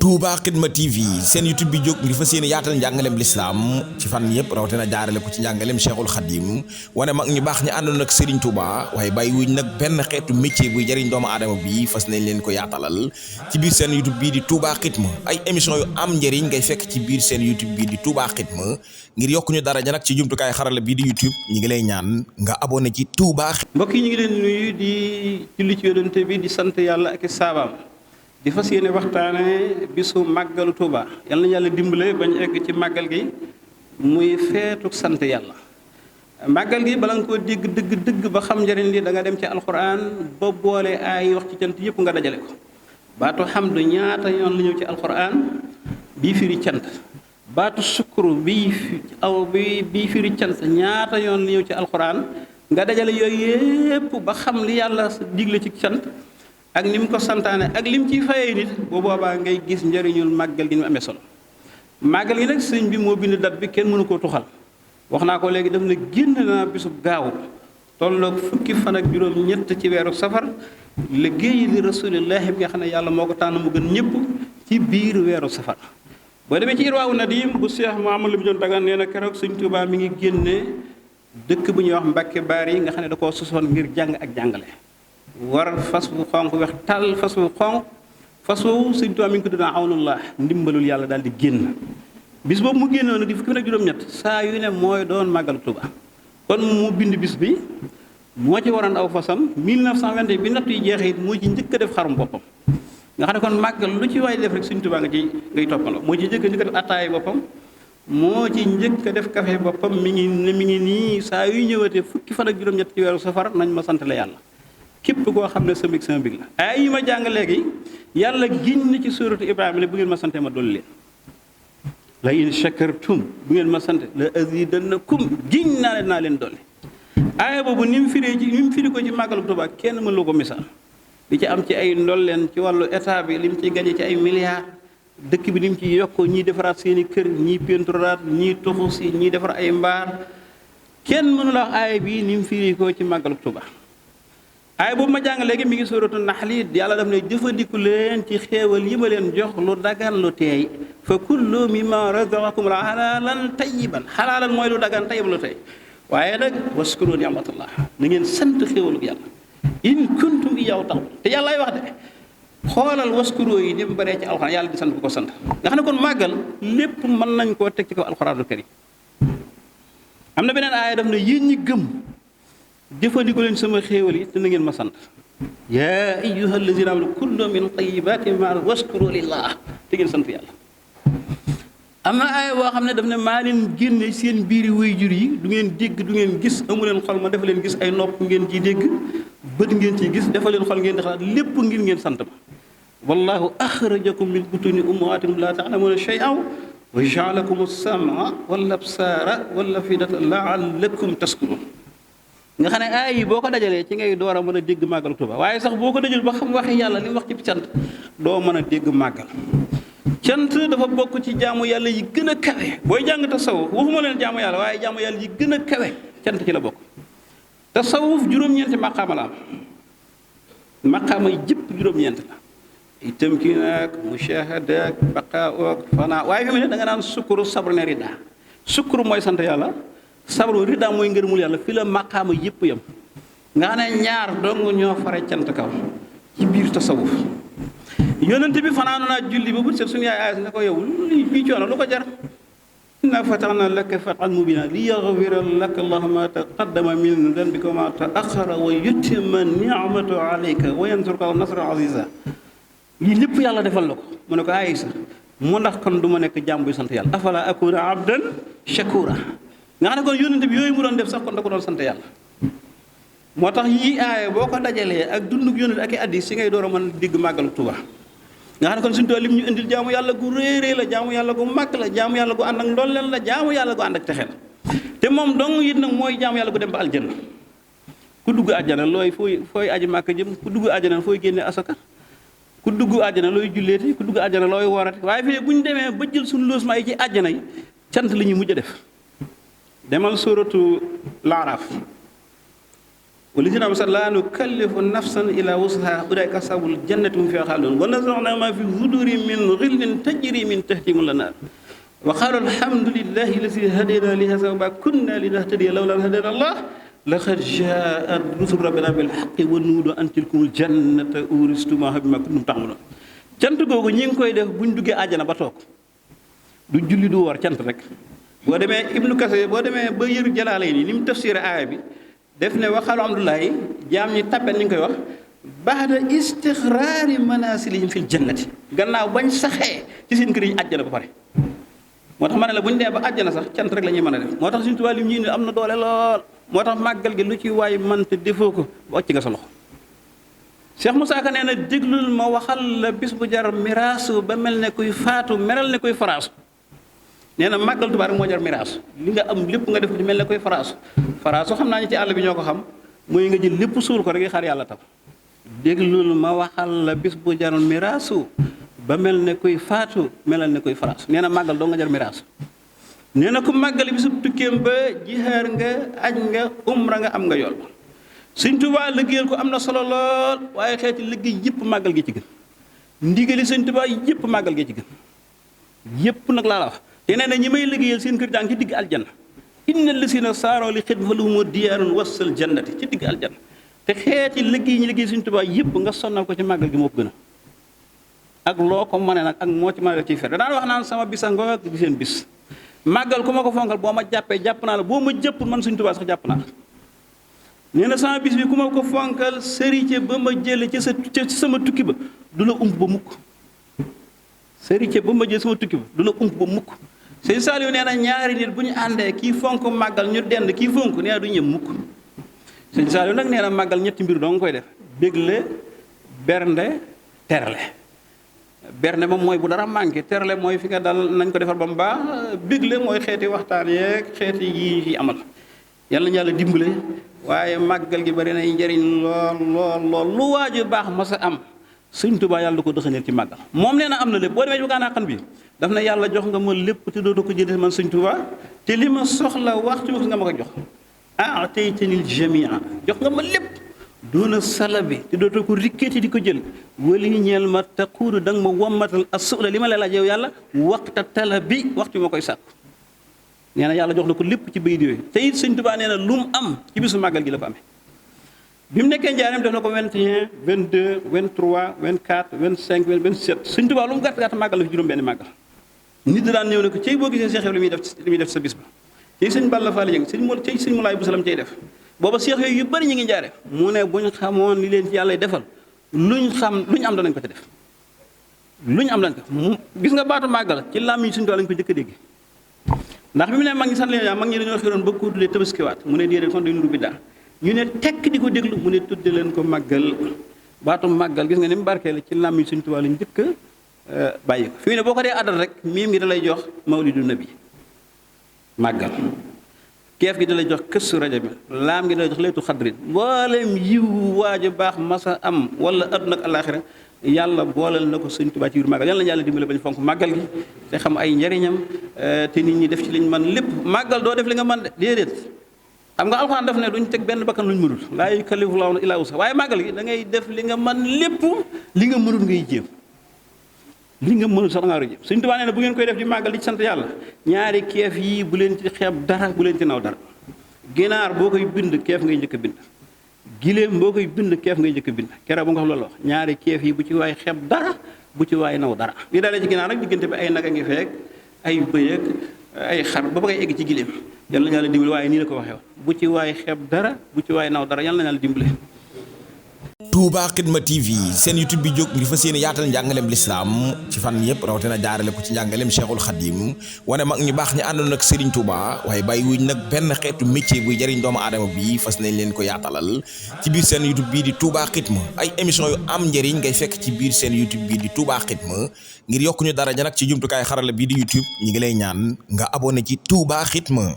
Touba Xidma TV seen YouTube bi jóg ngir fas yéene yaatal njàngaleem lislaam ci fan yëpp rawatina jaarale ko ci njàngaleem Cheikhul Khadim wane mag ñu baax ñi àndoon ak Serigne Touba waaye bàyyi wuñ nag benn xeetu métier buy jëriñ doomu aadama bi fas nañ leen ko yaatalal ci biir seen YouTube bii di Touba Xidma ay émission yu am njëriñ ngay fekk ci biir seen YouTube bii di Touba Xidma ngir yokku ñu daraja nag ci jumtukaay xarala bii di YouTube ñi ngi lay ñaan nga abonné ci Touba. mbokk yi ñu ngi leen nuyu di julli ci yonent bi di sant yàlla ak saabaam di fas yéene waxtaane bisu màggalu Touba yal na yàlla dimbale bañ egg ci màggal gi muy feetu sant yàlla. màggal gi bala nga koo dégg dëgg ba xam njëriñ li da nga dem ci alxuraan ba boole ay wax ci cant yëpp nga dajale ko baatu xamdu ñaata yoon la ñëw ci alxuraan bii firi cant baatu sukuru bii firi cant ñaata yoon la ñëw ci alxuraan nga dajale yooyu yëpp ba xam li yàlla digle ci cant ak ni mu ko santaane ak lim ciy fayee nit boo boobaa ngay gis njëriñul màggal gi ni mu amee solo màggal gi nag sëñ bi moo bind dat bi kenn mënu koo tuxal wax naa ko léegi daf na génn naa bisub gaaw tolloog fukki fan ak juróom ñett ci weeru safar liggéey li rasulillahi bi nga xam ne yàlla moo ko tànn mu gën ñëpp ci biir weeru safar boo demee ci irwaawu nadim bu Cheikh Mouhamadou Lamine Dagan nee na keroog sëñ Tuubaa mi ngi génne dëkk bu ñuy wax Mbàkke Baari nga xam ne da koo sosoon ngir jàng ak jàngale war fas wu xonq weex tàll fas wu xonq fas woowu sëñ Tuubaa mi ngi ko tudd awnullah ndimbalul yàlla daal di génn bis boobu mu génnoon di fukki fan ak juróom-ñett saa yu ne mooy doon màggal Touba kon mu bind bis bi moo ci waroon aw fasam 1920 bi natt yi jeexee it moo ci njëkk a def xarum boppam nga xam ne kon màggal lu ci waay def rek sëñ Tuubaa nga ci ngay toppandoo moo ci njëkk a def attaay boppam moo ci njëkk a def café boppam mi ngi nii saa yu ñëwatee fukki fan ak juróom-ñett ci weeru safar nañ ma sant la yàlla képp koo xam ne sa mbig la ay yi ma jàng léegi yàlla giñ na ci suuratu Ibrahima ne bu ngeen ma sante ma dolli leen la in shakartum bu ngeen ma sante la azidannakum giñ naa leen dolli aaya boobu ni mu firi ko ci màggalu Tuubaa kenn mënu ko misaal li ci am ci ay ndolleen ci wàllu état bi li mu ciy gañe ci ay milliards dëkk bi ni mu ci yokkoo ñii defaraat seeni kër ñii peinturaat ñii tuxu si ñii defar ay mbaar kenn mënu la wax aaya bi ni mu firi ko ci màggalu Tuubaa aaya boobu ma jàng léegi mi ngi suuratu Naxli yàlla daf ne jëfandiku leen ci xéewal yi ma leen jox lu dagan lu teey fa kullu mimma razaqakum halaalan tayyiban halaalan mooy lu dagan tayyib lu teey waaye nag waskuru ni'matallah na ngeen sant xéewalu yàlla in kuntum iyyahu ta'buduun te yàllaay wax de xoolal waskuru yi ni mu baree ci alxuraan yàlla di sant bu ko sant nga xam ne kon màggal lépp mën nañ koo teg ci kaw alxuraanul karim am na beneen aaya daf ne yéen ñi gëm jëfandikoo leen sama xéewal yi te na ngeen ma sant yaa ayyuha allazina amanu kullu min tayyibati ma waskuru lillah te ngeen sant yàlla am na aaya boo xam ne daf ne maa leen génne seen biiri waajur yi du ngeen dégg du ngeen gis amu leen xol ma dafa leen gis ay nopp ngeen ciy dégg bët ngeen ciy gis dafa leen xol ngeen di xalaat lépp ngir ngeen sant ma wallahu axrajakum min butuni ummahatikum la ta'lamuna shay'an wa ja'alakum as-sam'a wal absara wal afidata la'allakum tashkurun nga xam ne aay yi boo ko dajalee ci ngay door a mën a dégg màggal Tuuba waaye sax boo ko dajul ba xam waxi yàlla li mu wax ci cant doo mën a dégg màggal cant dafa bokk ci jaamu yàlla yi gën a kawe booy jàng tasawuf waxuma leen jaamu yàlla waaye jaamu yàlla yi gën a kawe cant ci la bokk tasawuf juróom-ñeenti maqaama la am maqaama yi jëpp juróom-ñeent la ay tamkin ak mushahada ak baqaa ak fanaa waaye fi mu ne da nga naan sukkuru sabr ne rida sukkuru mooy sant yàlla sabru rida mooy ngërëmul yàlla fi la maqaama yëpp yam nga xam ne ñaar dong ñoo fare cant kaw ci biir tasawuf yonent bi fanaanu naa julli ba bu set suñu yaay ayas ne ko yow bii coono lu ko jar inna fataxna laka fathan mubina li yaxfira laka allahu ma taqaddama min danbika wa ma taaxara wa yutimma ni'matahu alayka wa yansurka nasran aziza lii lépp yàlla defal la ko mu ne ko ayisa mu ndax kon du ma nekk jaam buy sant yàlla afala akuna abdan shakura nga xam ne kon yónnente bi yooyu mu doon def sax kon da ko doon sant yàlla moo tax yii aaya boo ko dajalee ak dundug yónnente ak i addis si ngay door a mën digg màggalu Tuuba nga xam ne kon suñu tool lim ñu indil jaamu yàlla gu réerée la jaamu yàlla gu màgg la jaamu yàlla gu ànd ak ndolleen la jaamu yàlla gu ànd ak texeel te moom dong it nag mooy jaamu yàlla gu dem ba aljanna ku dugg àjjana looy fooy aji màkk jëm ku dugg àjjana fooy génne asaka ku dugg àjjana looy julleeti ku dugg àjjana looy woorati waaye fii bu ñu demee ba jël suñu loosmaa yi ci àjjana yi cant la ñuy mujj a def demal suuratu Laaraaf wallazina amanu laa nukallifu nafsan illa wus'ahaa ulaa'ika ashaabul jannati hum fiihaa xaaliduun wa naza'naa maa fii suduurihim min ghillin tajrii min tahtihim al-anhaar wa qaaluu alhamdulillaahi allazii hadaanaa li haazaa wa maa kunnaa linahtadiya lawlaa an hadaanaa Allaah laqad jaa'at rusulu rabbinaa bil haqqi wa nuudiya an tilkumul jannatu uuristumuuhaa bimaa kuntum ta'maluun. cant googu ñi ngi koy def buñ duggee àjjana ba toog du julli du war cant rek. boo demee Ibnu Kasir boo demee ba yër Jalaalayni ni mu tafsir aaya bi def ne waxaalu alhamdulilah jaam ñi tabbet ni ñu koy wax ba'da istixraari manaasilihim fil jannati gannaaw bañ saxee ci seen kër yi àjjana ba pare. moo tax ma ne la bu ñu dee ba àjjana sax cant rek la ñuy mën a def moo tax suñu tubaab lim ñi am na doole lool moo tax màggal gi lu ci waay mënte defoo ko ba wàcc nga sa loxo. Cheikh Moussa Ka nee na déglul ma waxal la bis bu jar miraasu ba mel ne kuy faatu meral ne kuy faraasu. nee na màggal Tuubaa rek moo jar miraasu li nga am lépp nga def ko di mel ne koy faraasu xam naa ñu ci àll bi ñoo ko xam mooy nga jël lépp suul ko rek xaar yàlla tam. déglul ma waxal la bis bu jar miraasu ba mel ne kuy faatu melal ne koy faraasu nee na màggal doo nga jar miraasu. nee na ku màggali bisu tukkeem ba jihaar nga aj nga umra nga am nga yool. Sëñ Tuubaa liggéeyal ko am na solo lool waaye xeeti liggéey yëpp màggal gi ci gën ndigali Sëñ Tuubaa yëpp màggal gi ci gën yëpp nag laa la wax. te nee na ñi may liggéeyal seen kër daan ci digg aljanna inna lasina saaroo li xidma lahum diyaarun wasal jannati ci digg aljanna te xeeti liggéey ñi liggéey Sëñ Tuubaa yëpp nga sonnal ko ci màggal gi moo ko gën a ak loo ko mënee nag ak moo ci mën a def ciy fer daan wax naan sama bis a ngoog di seen bis màggal ku ma ko fonkal boo ma jàppee jàpp naa la boo ma jëpp man Sëñ Tuubaa sax jàpp naa la. nee na sama bis bi ku ma ko fonkal sëriñ ba ma jële ci sama tukki ba du la ump ba mukk sëriñ ba ma jël sama tukki ba du la ump ba mukk. Sëñ Saliou nee na ñaari nit bu ñu àndee kii fonk màggal ñu dend kii fonk nee na du ñëm mukk. Sëñ Saliou nag nee na màggal ñetti mbir doo nga koy def bégle bernde terle. bernde moom mooy bu dara manqué terle mooy fi nga dal nañ ko defar ba mu baax bégle mooy xeeti waxtaan yeeg xeeti yi yi amal yàlla na yàlla dimbale waaye màggal gi bari nay njëriñ lool lu waaju baax ma sa am Sëñ Tuubaa yàlla du ko dëxañal ci màggal moom nee na am na lépp boo demee ci Bukaana Xan bi daf na yàlla jox nga ma lépp te dootu ko jëndee man Sëñ Tuubaa te li ma soxla waxtu wax nga ma ko jox ataytanil jamia jox nga ma lépp doona sala bi te dootoo ko rikkeeti di ko jël wali ñeel ma taquudu da nga ma wommatal asula li ma la laaj yow yàlla waxta tala bi waxtu ma koy sàkk nee na yàlla jox na ko lépp ci bayit yooyu te it Sëñ Tuubaa nee na lu mu am ci bisu màggal gi la ko amee bi mu nekkee njaareem def na ko 21 22 23 24 25 27 Sëñ Tuubaa lu mu gàtt màggal la fi juróom benn màggal nit daan ñëw ne ko cey boo gisee Cheikh li muy def sa bis ba cey Sëñ Balla Fall yëng cey Sëñ Mulaay bu salam cey def booba Cheikh yooyu yu bëri ñu ngi njaare mu ne buñ xamoon li leen ci yàlla defal luñ am danañ ko ci def luñ am dañ ko gis nga baatu màggal ci làmmiñ Sëñ Tuubaa lañ ko jëkk a dégg ndax bi mu ne mag ñi sant leen yaa mag ñi dañoo xiroon bëgg ko tuddee tabaskiwaat mu ne déedéet kon dañu rubbi daal ñu ne tekk di ko déglu mu ne tudde leen ko màggal baatu màggal gis nga ni mu barkee la ci làmmiñ Sëñ Tuubaa lañ njëkk a bàyyi ko fi mu ne boo ko dee addal rek miim gi da lay jox mawlidu nabi màggal keef gi da lay jox këstu rajo bi laam gi da lay jox laytu xadrin mboolem yiw waaju baax masa am wala adduna ak alaaxira yàlla booleel na ko Sëñ Tuubaa ci biir màggal yàlla na yàlla dimbale bañ fonk màggal gi te xam ay njariñam te nit ñi def ci liñ man lépp màggal doo def li nga man de déedéet xam nga alxuraan daf ne duñ teg benn bakkan luñ mënul laa yukallifu llaahu illaa wus'ahaa waaye màggal gi da ngay def li nga man lépp li nga mënul ngay jéem li nga mënul sax nga war a jéem Sëñ Tuubaa nee na bu ngeen koy def di màggal di ci sant yàlla ñaari keef yii bu leen ci xeeb dara bu leen ci naw dara ginaar boo koy bind keef ngay njëkk a bind giléem boo koy bind keef ngay njëkk a bind keroog bu nga xam loolu wax ñaari keef yi bu ci waay xeeb dara bu ci waay naw dara li dalee ci ginaar rek diggante bi ay nag a ngi feek ay bëy ak ay xar ba ba ngay egg ci giléem yàlla na yàlla dimbale waaye nii la ko waxee woon bu ci waay xeeb dara bu ci waay naw dara yàlla na yàlla dimbale. Touba Xidma TV seen YouTube bi jóg ngi fas yéene yaatal njàngaleem lislaam ci fan yëpp rawatina jaarale ko ci njàngaleem Cheikhul Khadim wane mag ñu baax ñi àndoon ak Serigne Touba waaye bàyyi wuñ nag benn xeetu métier buy jëriñ doomu aadama bi fas nañ leen ko yaatalal ci biir seen YouTube bii di Touba Xidma ay émission yu am njëriñ ngay fekk ci biir seen YouTube bii di Touba Xidma ngir yokk ñu daraja nag ci jumtukaay xarala bii di YouTube ñi ngi lay ñaan nga abonné ci Touba Xidma.